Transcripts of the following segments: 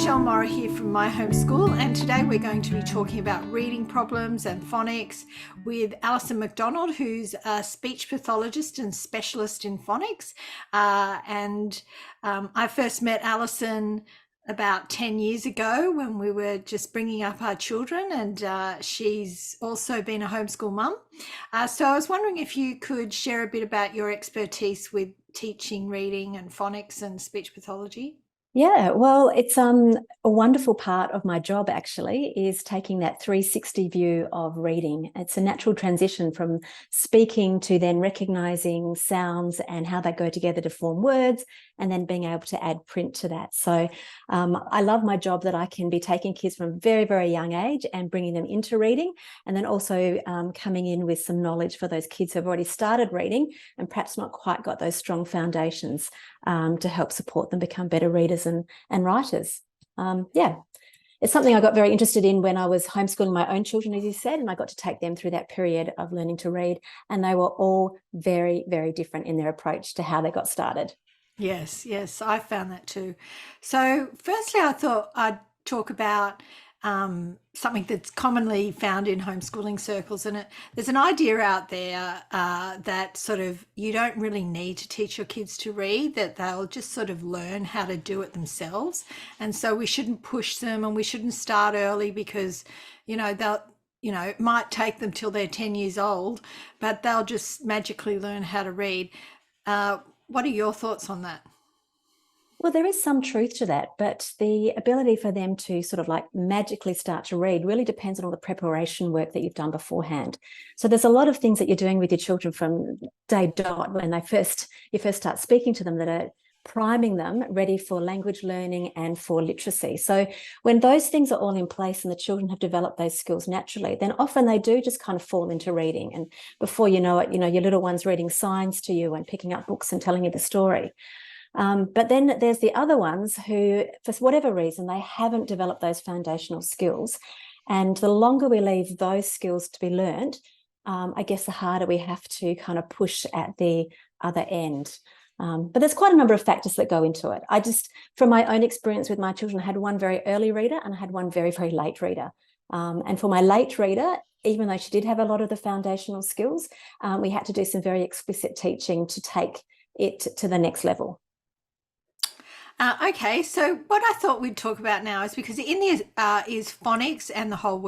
Michelle Morrow here from My Homeschool, and today we're going to be talking about reading problems and phonics with Alison McDonald, who's a speech pathologist and specialist in phonics. I first met Alison about 10 years ago when we were just bringing up our children, and she's also been a homeschool mum. So I was wondering if you could share a bit about your expertise with teaching reading and phonics and speech pathology. Yeah, well, it's a wonderful part of my job actually is taking that 360 view of reading. It's a natural transition from speaking to then recognizing sounds and how they go together to form words, and then being able to add print to that. So I love my job that I can be taking kids from a very, very young age and bringing them into reading, and then also coming in with some knowledge for those kids who have already started reading and perhaps not quite got those strong foundations to help support them become better readers and writers. It's something I got very interested in when I was homeschooling my own children, as you said, and I got to take them through that period of learning to read, and they were all very, very different in their approach to how they got started. Yes, I found that too. So, firstly, I thought I'd talk about something that's commonly found in homeschooling circles, and there's an idea out there that sort of you don't really need to teach your kids to read; that they'll just sort of learn how to do it themselves, and so we shouldn't push them, and we shouldn't start early because, they'll. It might take them till they're 10 years old, but they'll just magically learn how to read. What are your thoughts on that? Well, there is some truth to that, but the ability for them to sort of like magically start to read really depends on all the preparation work that you've done beforehand. So there's a lot of things that you're doing with your children from day dot when you first start speaking to them that are priming them ready for language learning and for literacy. So when those things are all in place and the children have developed those skills naturally, then often they do just kind of fall into reading. And before you know it, your little one's reading signs to you and picking up books and telling you the story. But then there's the other ones who, for whatever reason, they haven't developed those foundational skills. And the longer we leave those skills to be learned, I guess the harder we have to kind of push at the other end. But there's quite a number of factors that go into it. From my own experience with my children, I had one very early reader and I had one very, very late reader. And for my late reader, even though she did have a lot of the foundational skills, we had to do some very explicit teaching to take it to the next level. Okay, so what I thought we'd talk about now is because in the is phonics and the whole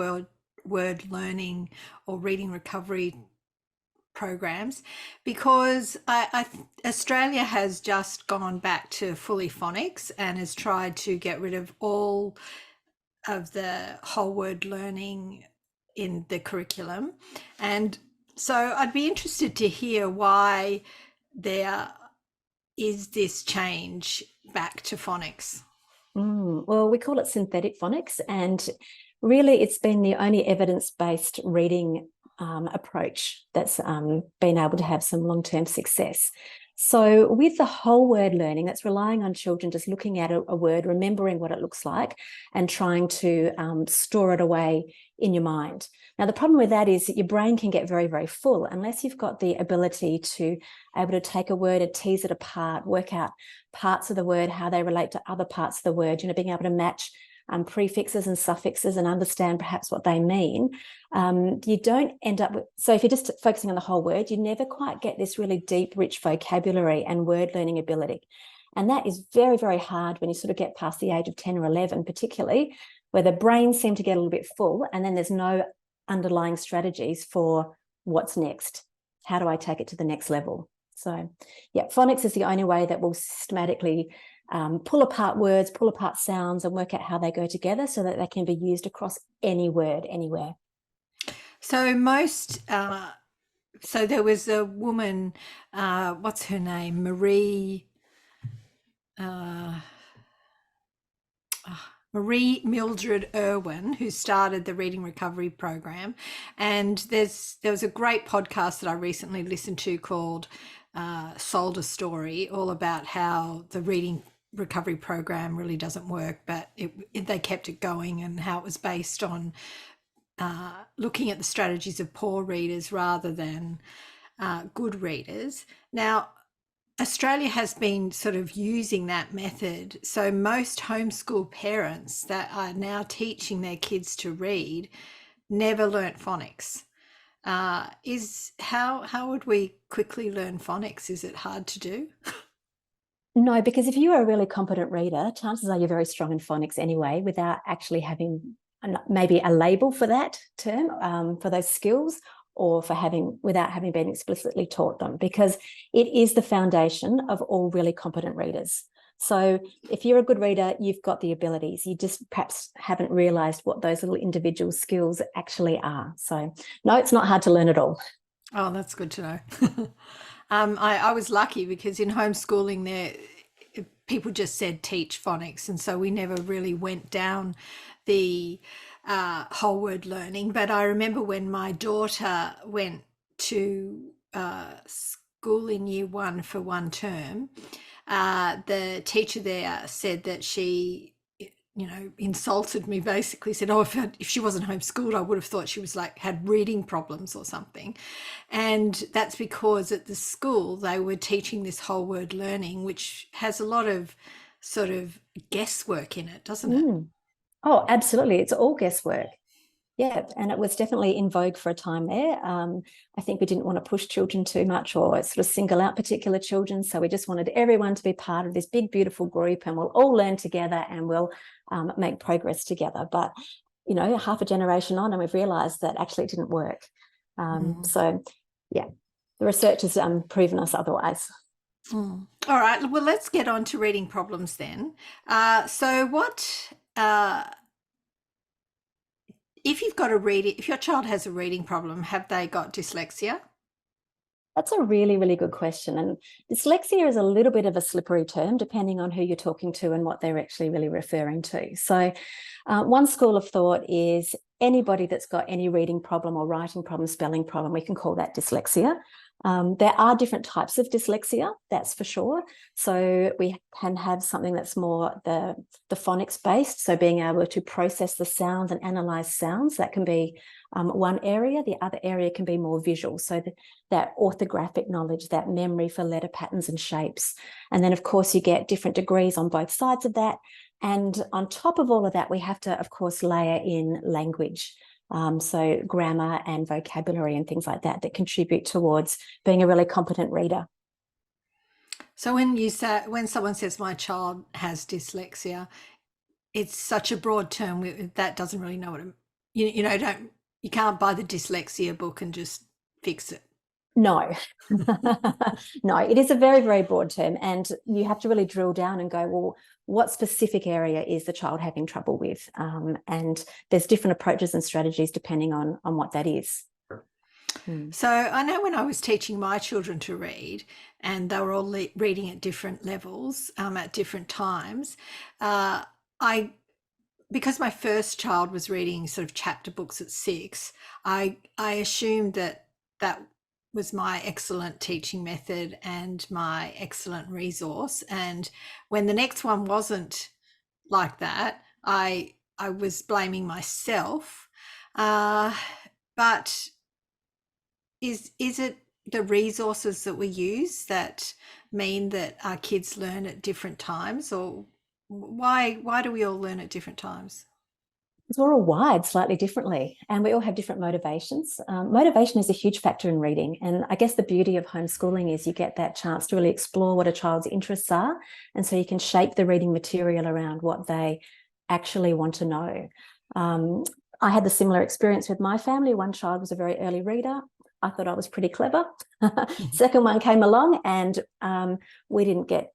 word learning or reading recovery programs, because Australia has just gone back to fully phonics and has tried to get rid of all of the whole word learning in the curriculum, and so I'd be interested to hear why there is this change back to phonics. Well, we call it synthetic phonics, and really it's been the only evidence-based reading approach that's been able to have some long-term success. So with the whole word learning, that's relying on children just looking at a word, remembering what it looks like, and trying to store it away in your mind. Now, the problem with that is that your brain can get very, very full unless you've got the ability to able to take a word and tease it apart, work out parts of the word, how they relate to other parts of the word, being able to match prefixes and suffixes and understand perhaps what they mean. You don't end up with, so if you're just focusing on the whole word, you never quite get this really deep, rich vocabulary and word learning ability. And that is very, very hard when you sort of get past the age of 10 or 11, particularly, where the brains seem to get a little bit full and then there's no underlying strategies for what's next. How do I take it to the next level? So yeah, phonics is the only way that will systematically pull apart words, pull apart sounds, and work out how they go together so that they can be used across any word, anywhere. So so there was a woman, what's her name? Marie Mildred Irwin, who started the Reading Recovery Program. And there was a great podcast that I recently listened to called Sold a Story, all about how the Reading Recovery Program really doesn't work, but they kept it going, and how it was based on looking at the strategies of poor readers rather than good readers. Now, Australia has been sort of using that method. So most homeschool parents that are now teaching their kids to read never learnt phonics. Is how would we quickly learn phonics? Is it hard to do? No, because if you are a really competent reader, chances are you're very strong in phonics anyway, without actually having maybe a label for that term, for those skills, or for without having been explicitly taught them, because it is the foundation of all really competent readers. So if you're a good reader, you've got the abilities. You just perhaps haven't realized what those little individual skills actually are. So no, it's not hard to learn at all. Oh, that's good to know. I was lucky because in homeschooling there people just said teach phonics, and so we never really went down the whole word learning. But I remember when my daughter went to school in year one for one term, the teacher there said that she, insulted me, basically said, oh, if she wasn't homeschooled, I would have thought she was like had reading problems or something. And that's because at the school they were teaching this whole word learning, which has a lot of sort of guesswork in it, doesn't it? Mm. Oh, absolutely. It's all guesswork. Yeah, and it was definitely in vogue for a time there. I think we didn't want to push children too much or sort of single out particular children. So we just wanted everyone to be part of this big, beautiful group, and we'll all learn together and we'll make progress together. But, half a generation on, and we've realised that actually it didn't work. So, yeah, the research has proven us otherwise. All right, well, let's get on to reading problems then. So what... if your child has a reading problem, have they got dyslexia? That's a really, really good question. And dyslexia is a little bit of a slippery term, depending on who you're talking to and what they're actually really referring to. So one school of thought is anybody that's got any reading problem or writing problem, spelling problem, we can call that dyslexia. There are different types of dyslexia, that's for sure. So we can have something that's more the phonics based, so being able to process the sounds and analyze sounds. That can be one area. The other area can be more visual, so that orthographic knowledge, that memory for letter patterns and shapes. And then, of course, you get different degrees on both sides of that. And on top of all of that, we have to, of course, layer in language. So grammar and vocabulary and things like that contribute towards being a really competent reader. So when someone says my child has dyslexia, it's such a broad term that doesn't really know what you can't buy the dyslexia book and just fix it. No, no, it is a very, very broad term, and you have to really drill down and go, well, what specific area is the child having trouble with? And there's different approaches and strategies depending on what that is. So I know when I was teaching my children to read, and they were all reading at different levels, at different times, because my first child was reading sort of chapter books at 6, I assumed that was my excellent teaching method and my excellent resource. And when the next one wasn't like that, I was blaming myself. But is it the resources that we use that mean that our kids learn at different times, or why do we all learn at different times? Because we're all wired slightly differently, and we all have different motivations. Motivation is a huge factor in reading, and I guess the beauty of homeschooling is you get that chance to really explore what a child's interests are, and so you can shape the reading material around what they actually want to know. I had the similar experience with my family. One child was a very early reader. I thought I was pretty clever. Second one came along, and we didn't get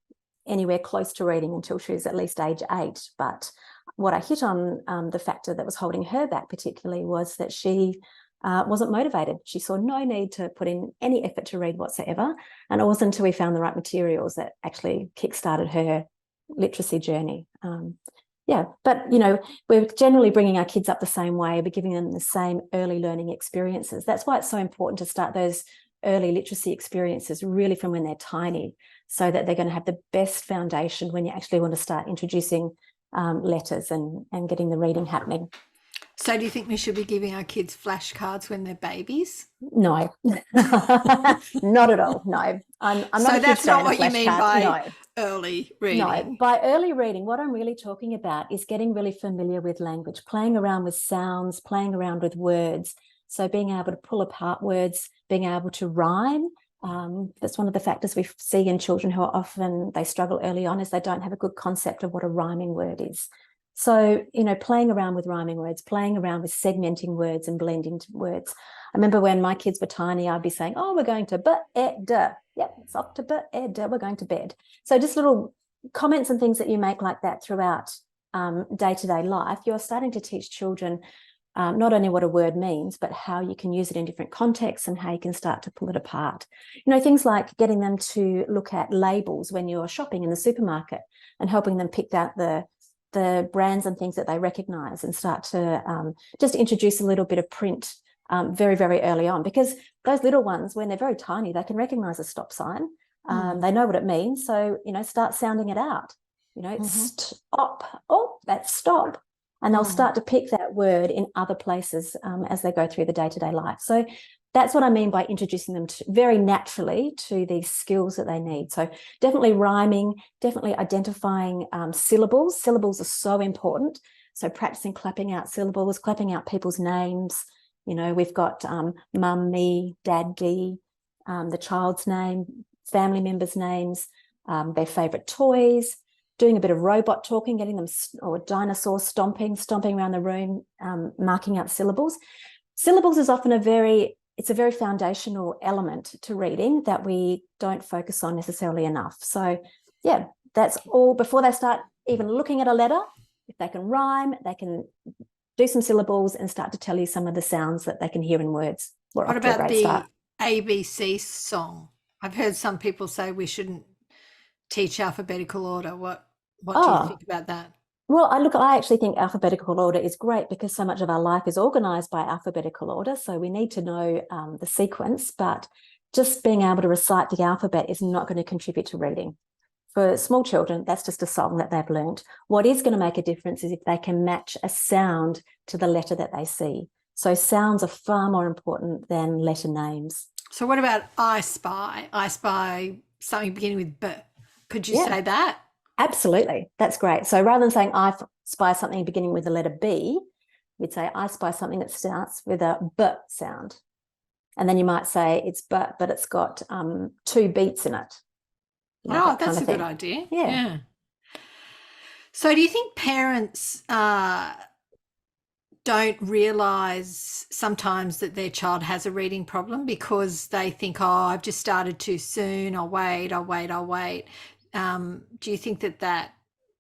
anywhere close to reading until she was at least age 8. But what I hit on, the factor that was holding her back particularly, was that she wasn't motivated. She saw no need to put in any effort to read whatsoever. And it wasn't until we found the right materials that actually kickstarted her literacy journey. But, we're generally bringing our kids up the same way. We're giving them the same early learning experiences. That's why it's so important to start those early literacy experiences really from when they're tiny, so that they're going to have the best foundation when you actually want to start introducing letters and getting the reading happening. So do you think we should be giving our kids flashcards when they're babies? No, not at all. No, I'm not So a huge that's not fan of what you mean flashcards. by No. early No, reading. by early reading, what I'm really talking about is getting really familiar with language, playing around with sounds, playing around with words. So being able to pull apart words, being able to rhyme. That's one of the factors we see in children who are often, they struggle early on, is they don't have a good concept of what a rhyming word is. So, playing around with rhyming words, playing around with segmenting words and blending words. I remember when my kids were tiny, I'd be saying, oh, we're going to bed. Yep, it's off to bed. We're going to bed. So just little comments and things that you make like that throughout day-to-day life, you're starting to teach children not only what a word means, but how you can use it in different contexts and how you can start to pull it apart. Things like getting them to look at labels when you're shopping in the supermarket and helping them pick out the brands and things that they recognize and start to just introduce a little bit of print very, very early on, because those little ones, when they're very tiny, they can recognize a stop sign. They know what it means. So, start sounding it out. Stop. Oh, that's stop. And they'll start to pick that word in other places as they go through the day-to-day life. So that's what I mean by introducing them very naturally to these skills that they need. So definitely rhyming, definitely identifying syllables. Syllables are so important. So practicing clapping out syllables, clapping out people's names. We've got mum, me, daddy, the child's name, family members' names, their favourite toys, doing a bit of robot talking, getting them, or dinosaur stomping around the room, marking out syllables. Syllables is often a very foundational element to reading that we don't focus on necessarily enough. So yeah, that's all before they start even looking at a letter. If they can rhyme, they can do some syllables and start to tell you some of the sounds that they can hear in words. We're What off to a about great the start. ABC song? I've heard some people say we shouldn't teach alphabetical order. What do you think about that? Well, I actually think alphabetical order is great because so much of our life is organised by alphabetical order. So we need to know the sequence, but just being able to recite the alphabet is not going to contribute to reading. For small children, that's just a song that they've learnt. What is going to make a difference is if they can match a sound to the letter that they see. So sounds are far more important than letter names. So what about I spy? I spy something beginning with B. Could you say that? Absolutely. That's great. So rather than saying I spy something beginning with the letter B, you'd say I spy something that starts with a B sound. And then you might say it's but it's got 2 beats in it. Oh, that's a good idea. Yeah. So do you think parents don't realise sometimes that their child has a reading problem because they think, oh, I've just started too soon, I'll wait. Do you think that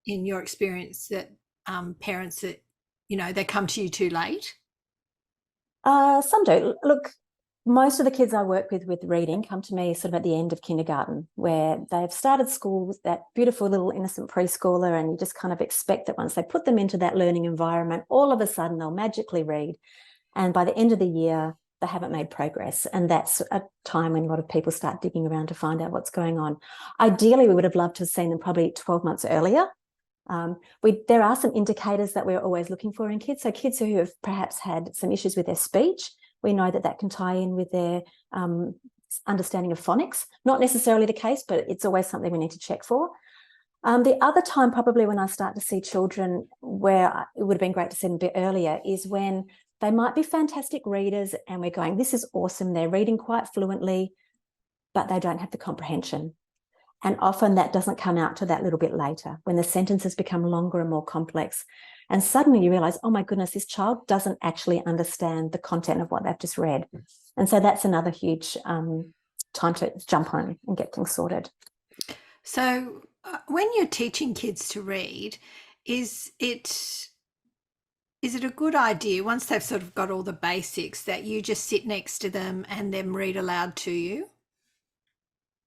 in your experience that parents that, they come to you too late? Some do. Look, most of the kids I work with reading come to me sort of at the end of kindergarten, where they've started school, that beautiful little innocent preschooler, and you just kind of expect that once they put them into that learning environment, all of a sudden they'll magically read. And by the end of the year, they haven't made progress. And that's a time when a lot of people start digging around to find out what's going on. Ideally, we would have loved to have seen them probably 12 months earlier. There are some indicators that we're always looking for in kids. So kids who have perhaps had some issues with their speech, we know that can tie in with their understanding of phonics. Not necessarily the case, but it's always something we need to check for. The other time probably when I start to see children where it would have been great to see them a bit earlier is when they might be fantastic readers and we're going, this is awesome. They're reading quite fluently, but they don't have the comprehension. And often that doesn't come out to that little bit later when the sentences become longer and more complex. And suddenly you realize, oh my goodness, this child doesn't actually understand the content of what they've just read. And so that's another huge time to jump on and get things sorted. So when you're teaching kids to read, is it a good idea once they've sort of got all the basics that you just sit next to them and them read aloud to you?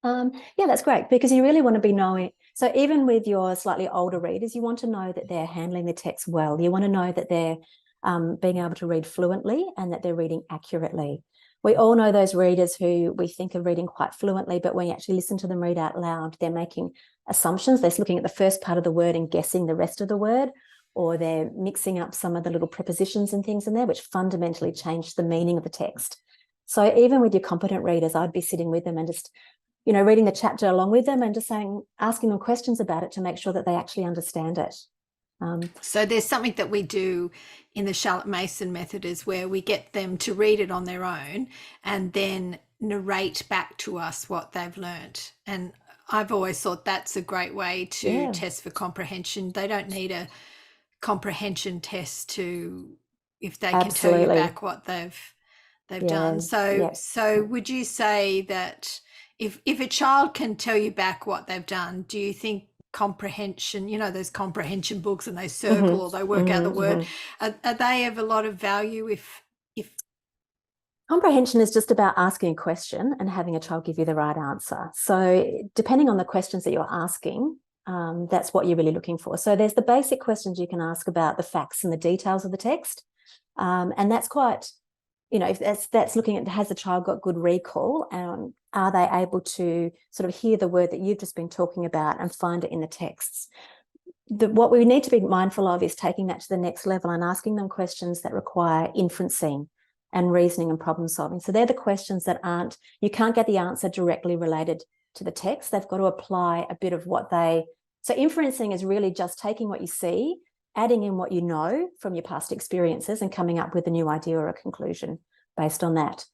Yeah, that's great because you really want to be knowing. So even with your slightly older readers, you want to know that they're handling the text well. You want to know that they're being able to read fluently and that they're reading accurately. We all know those readers who we think are reading quite fluently, but when you actually listen to them read out loud, they're making assumptions. They're looking at the first part of the word and guessing the rest of the word, or they're mixing up some of the little prepositions and things in there, which fundamentally change the meaning of the text. So even with your competent readers, I'd be sitting with them and just, reading the chapter along with them and just asking them questions about it to make sure that they actually understand it. So there's something that we do in the Charlotte Mason method is where we get them to read it on their own and then narrate back to us what they've learnt. And I've always thought that's a great way to test for comprehension. They don't need a comprehension test to, if they can tell you back what they've done. So would you say that if a child can tell you back what they've done, do you think comprehension, those comprehension books and they circle or they work out the word, are they of a lot of value if comprehension is just about asking a question and having a child give you the right answer. So depending on the questions that you're asking, that's what you're really looking for. So there's the basic questions you can ask about the facts and the details of the text. And that's quite, if that's looking at, has the child got good recall? Are they able to sort of hear the word that you've just been talking about and find it in the texts? What we need to be mindful of is taking that to the next level and asking them questions that require inferencing and reasoning and problem solving. So they're the questions that you can't get the answer directly related to the text. They've got to apply a bit of so inferencing is really just taking what you see, adding in what you know from your past experiences and coming up with a new idea or a conclusion based on that.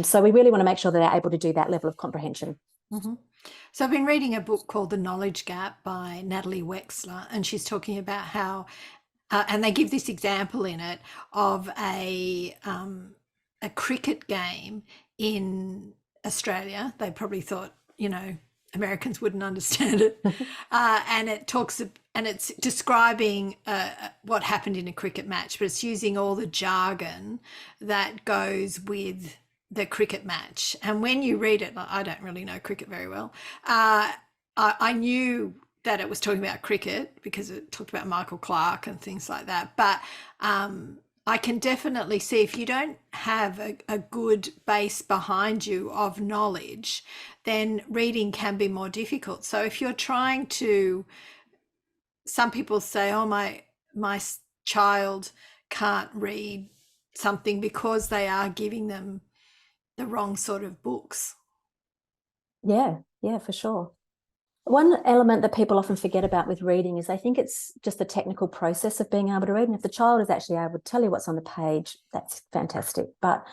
So we really want to make sure that they're able to do that level of comprehension. Mm-hmm. So I've been reading a book called The Knowledge Gap by Natalie Wexler, and she's talking about how and they give this example in it of a cricket game in Australia. They probably thought, Americans wouldn't understand it. And it's describing what happened in a cricket match, but it's using all the jargon that goes with the cricket match. And when you read it, I don't really know cricket very well. I knew that it was talking about cricket because it talked about Michael Clarke and things like that. But I can definitely see if you don't have a good base behind you of knowledge, then reading can be more difficult. So if you're trying to, some people say, oh, my child can't read something because they are giving them the wrong sort of books. Yeah, for sure. One element that people often forget about with reading is they think it's just the technical process of being able to read. And if the child is actually able to tell you what's on the page, that's fantastic. But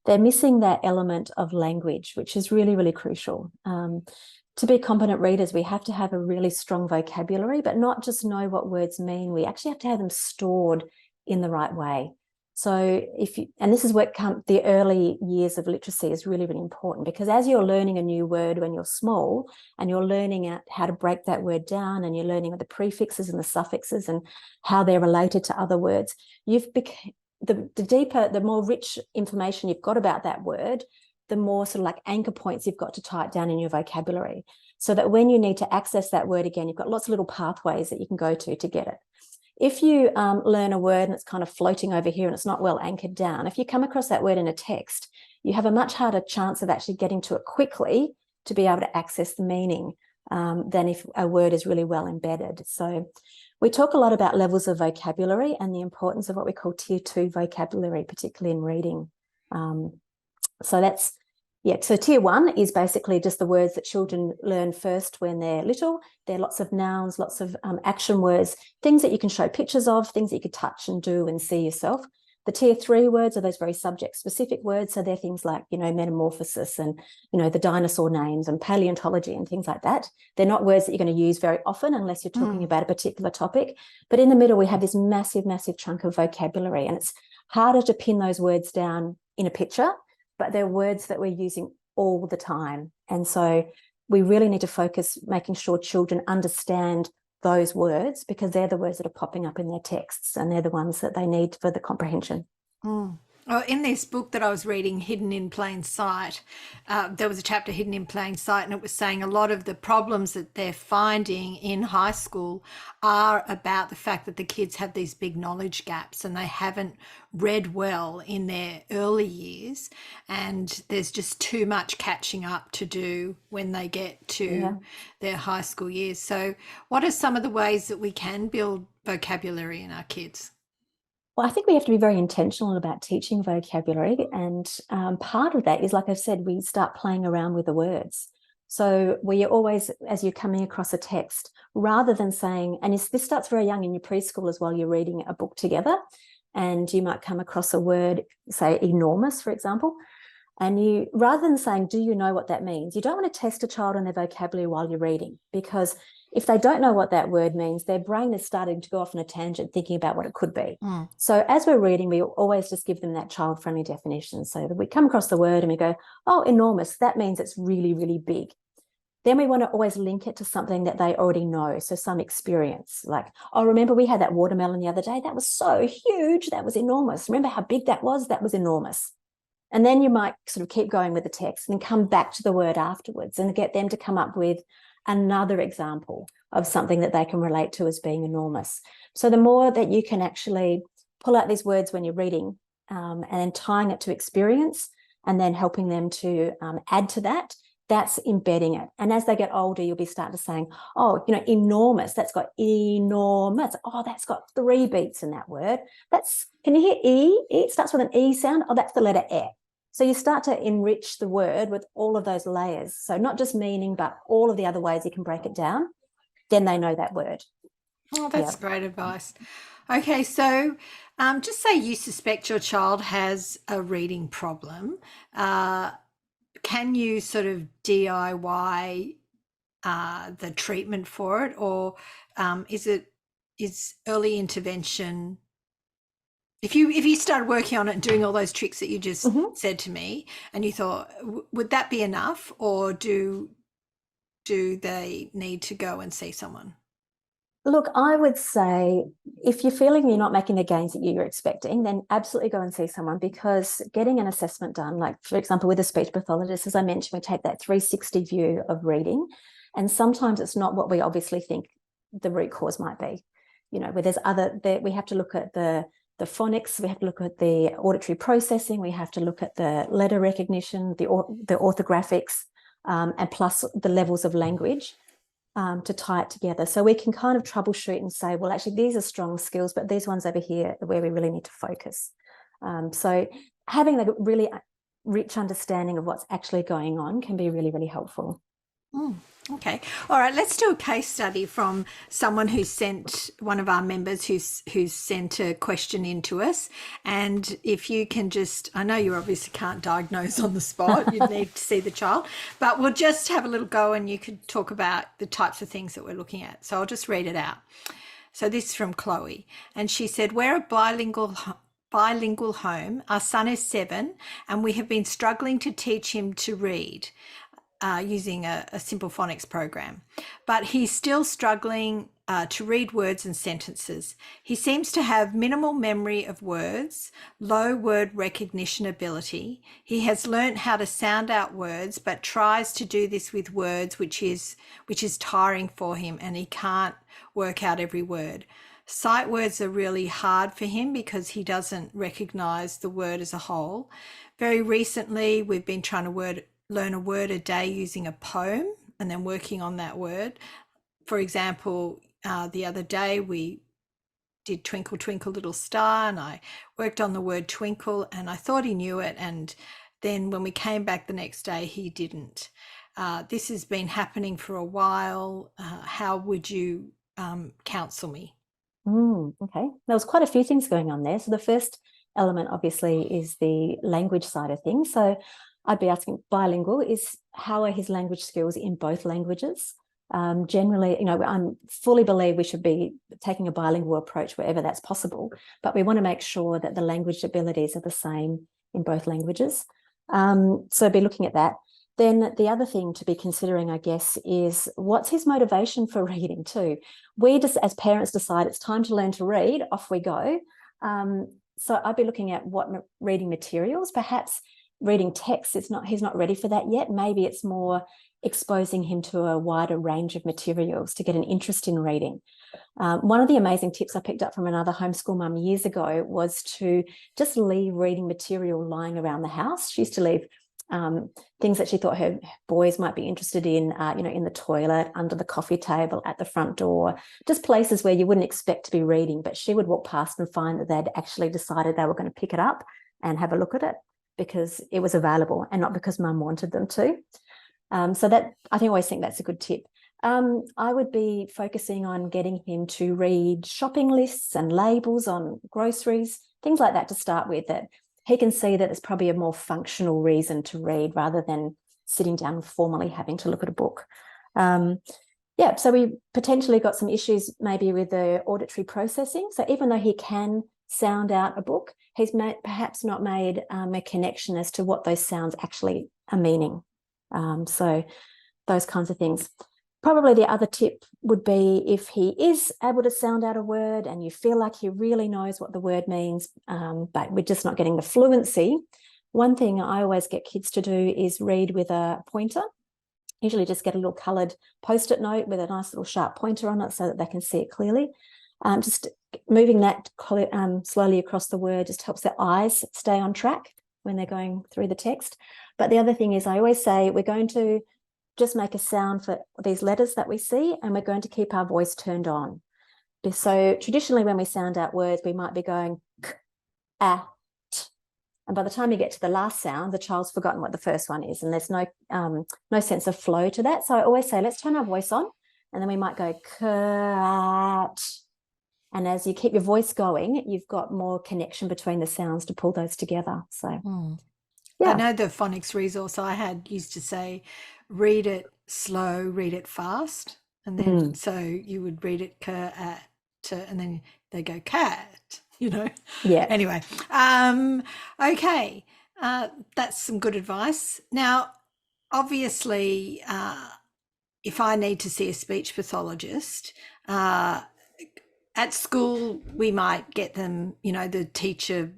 they're missing that element of language, which is really, really crucial. To be competent readers, we have to have a really strong vocabulary, but not just know what words mean. We actually have to have them stored in the right way. So and this is what the early years of literacy is really, really important, because as you're learning a new word when you're small and you're learning how to break that word down and you're learning the prefixes and the suffixes and how they're related to other words, the deeper, the more rich information you've got about that word, the more sort of like anchor points you've got to tie it down in your vocabulary, so that when you need to access that word again, you've got lots of little pathways that you can go to get it. If you learn a word and it's kind of floating over here and it's not well anchored down, if you come across that word in a text, you have a much harder chance of actually getting to it quickly to be able to access the meaning than if a word is really well embedded. So we talk a lot about levels of vocabulary and the importance of what we call tier 2 vocabulary, particularly in reading. So tier 1 is basically just the words that children learn first when they're little. There are lots of nouns, lots of action words, things that you can show pictures of, things that you could touch and do and see yourself. The tier 3 words are those very subject-specific words. So they're things like, metamorphosis and, the dinosaur names and paleontology and things like that. They're not words that you're going to use very often unless you're talking about a particular topic. But in the middle, we have this massive, massive chunk of vocabulary, and it's harder to pin those words down in a picture, but they're words that we're using all the time. And so we really need to focus making sure children understand those words, because they're the words that are popping up in their texts and they're the ones that they need for the comprehension. Oh, in this book that I was reading, Hidden in Plain Sight, there was a chapter, Hidden in Plain Sight, and it was saying a lot of the problems that they're finding in high school are about the fact that the kids have these big knowledge gaps and they haven't read well in their early years. And there's just too much catching up to do when they get Yeah. to their high school years. So, what are some of the ways that we can build vocabulary in our kids? Well, I think we have to be very intentional about teaching vocabulary. And part of that is, like I've said, we start playing around with the words. So we always, as you're coming across a text, rather than saying, and this starts very young in your preschool as well, you're reading a book together and you might come across a word, say enormous, for example. And you, rather than saying, do you know what that means? You don't want to test a child on their vocabulary while you're reading, because if they don't know what that word means, their brain is starting to go off on a tangent thinking about what it could be. Mm. So as we're reading, we always just give them that child-friendly definition. So that we come across the word and we go, oh, enormous, that means it's really, really big. Then we want to always link it to something that they already know. So some experience, like, oh, remember we had that watermelon the other day? That was so huge. That was enormous. Remember how big that was? That was enormous. And then you might sort of keep going with the text and come back to the word afterwards and get them to come up with another example of something that they can relate to as being enormous. So the more that you can actually pull out these words when you're reading, and then tying it to experience and then helping them to add to that, that's embedding it. And as they get older, you'll be starting to saying, oh, you know, enormous, that's got enormous. Oh, that's got 3 beats in that word. That's, can you hear E? It starts with an E sound. Oh, that's the letter E. So you start to enrich the word with all of those layers. So not just meaning, but all of the other ways you can break it down. Then they know that word. Oh, that's great advice. Okay, so just say you suspect your child has a reading problem. Can you sort of DIY the treatment for it, or is early intervention? If you started working on it and doing all those tricks that you just said to me, and you thought, would that be enough, or do they need to go and see someone? Look, I would say if you're feeling you're not making the gains that you're expecting, then absolutely go and see someone, because getting an assessment done, like for example, with a speech pathologist, as I mentioned, we take that 360 view of reading. And sometimes it's not what we obviously think the root cause might be. You know, where there's we have to look at the phonics, we have to look at the auditory processing, we have to look at the letter recognition, the orthographics, and plus the levels of language. To tie it together. So we can kind of troubleshoot and say, well, actually, these are strong skills, but these ones over here are where we really need to focus. So having a really rich understanding of what's actually going on can be really, really helpful. Okay. All right. Let's do a case study from someone who sent, one of our members who's sent a question in to us. And if you can just, I know you obviously can't diagnose on the spot, you need to see the child, but we'll just have a little go and you could talk about the types of things that we're looking at. So I'll just read it out. So this is from Chloe, and she said, we're a bilingual home. Our son is 7 and we have been struggling to teach him to read. Using a simple phonics program, but he's still struggling to read words and sentences. He seems to have minimal memory of words, low word recognition ability. He has learnt how to sound out words, but tries to do this with words, which is tiring for him, and he can't work out every word. Sight words are really hard for him because he doesn't recognize the word as a whole. Very recently, we've been trying to learn a word a day using a poem and then working on that word. For example, the other day we did Twinkle Twinkle Little Star, and I worked on the word twinkle, and I thought he knew it, and then when we came back the next day he didn't. This has been happening for a while. How would you counsel me? Okay, there was quite a few things going on there. So the first element obviously is the language side of things. So I'd be asking, bilingual is, how are his language skills in both languages? Generally, you know, I fully believe we should be taking a bilingual approach wherever that's possible, but we want to make sure that the language abilities are the same in both languages. So be looking at that. Then the other thing to be considering, I guess, is what's his motivation for reading too? We just, as parents, decide it's time to learn to read, off we go. So I'd be looking at what reading materials, perhaps reading text. He's not ready for that yet. Maybe it's more exposing him to a wider range of materials to get an interest in reading. One of the amazing tips I picked up from another homeschool mum years ago was to just leave reading material lying around the house. She used to leave things that she thought her boys might be interested in, in the toilet, under the coffee table, at the front door, just places where you wouldn't expect to be reading, but she would walk past and find that they'd actually decided they were going to pick it up and have a look at it because it was available and not because mum wanted them to. So that, I always think that's a good tip. I would be focusing on getting him to read shopping lists and labels on groceries, things like that to start with, that he can see that it's probably a more functional reason to read rather than sitting down and formally having to look at a book. So we potentially got some issues maybe with the auditory processing. So even though he can sound out a book, he's perhaps not made a connection as to what those sounds actually are meaning. So those kinds of things. Probably the other tip would be if he is able to sound out a word and you feel like he really knows what the word means, but we're just not getting the fluency. One thing I always get kids to do is read with a pointer. Usually just get a little coloured Post-it note with a nice little sharp pointer on it so that they can see it clearly. Just moving that slowly across the word just helps their eyes stay on track when they're going through the text. But the other thing is I always say we're going to just make a sound for these letters that we see, and we're going to keep our voice turned on. So traditionally when we sound out words, we might be going k, a, t. And by the time you get to the last sound, the child's forgotten what the first one is, and there's no sense of flow to that. So I always say, let's turn our voice on, and then we might go cat. And as you keep your voice going, you've got more connection between the sounds to pull those together. So I know the phonics resource I had used to say, read it slow, read it fast. And then so you would read it and then they go cat, Yeah. Anyway, okay. That's some good advice. Now, obviously, if I need to see a speech pathologist, at school, we might get them, the teacher,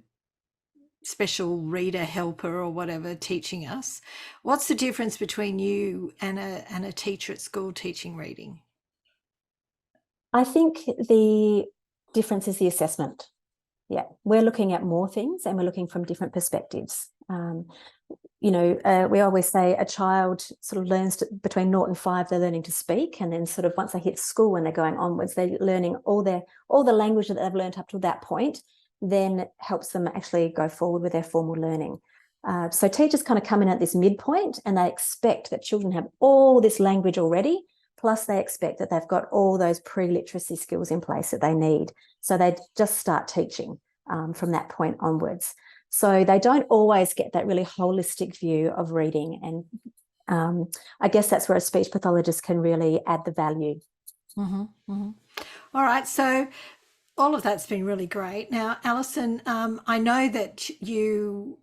special reader helper or whatever teaching us. What's the difference between you and a teacher at school teaching reading? I think the difference is the assessment. Yeah, we're looking at more things and we're looking from different perspectives. We always say a child sort of learns between 0 and 5, they're learning to speak, and then sort of once they hit school, when they're going onwards, they're learning all the language that they've learned up to that point, then helps them actually go forward with their formal learning. So teachers kind of come in at this midpoint and they expect that children have all this language already, plus they expect that they've got all those pre-literacy skills in place that they need. So they just start teaching from that point onwards. So they don't always get that really holistic view of reading. And I guess that's where a speech pathologist can really add the value. All right. So all of that's been really great. Now, Alison, I know that you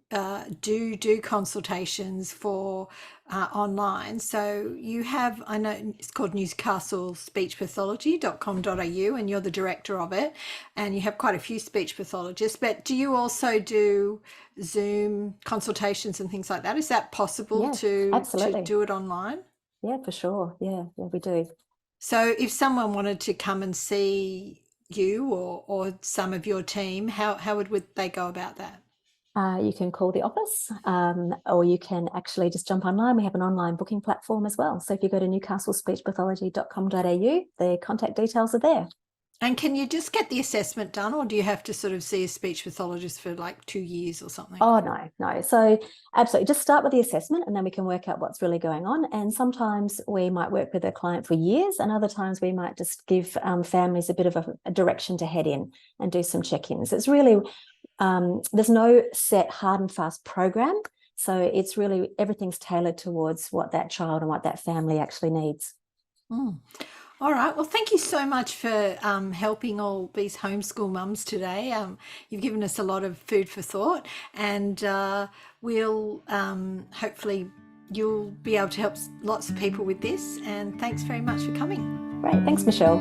do consultations for online. So you have, I know it's called Newcastle speechpathology.com.au, and you're the director of it. And you have quite a few speech pathologists. But do you also do Zoom consultations and things like that? Is that possible to do it online? Yeah, for sure. Yeah, we do. So if someone wanted to come and see you or some of your team, how would they go about that? You can call the office, or you can actually just jump online. We have an online booking platform as well. So if you go to newcastlespeechpathology.com.au, the contact details are there. And can you just get the assessment done, or do you have to sort of see a speech pathologist for like 2 years or something? Oh, no. So absolutely, just start with the assessment and then we can work out what's really going on. And sometimes we might work with a client for years, and other times we might just give families a bit of a direction to head in and do some check-ins. It's really, there's no set hard and fast program. So it's really, everything's tailored towards what that child and what that family actually needs. All right. Well, thank you so much for helping all these homeschool mums today. You've given us a lot of food for thought, and we'll hopefully you'll be able to help lots of people with this. And thanks very much for coming. Great. Thanks, Michelle.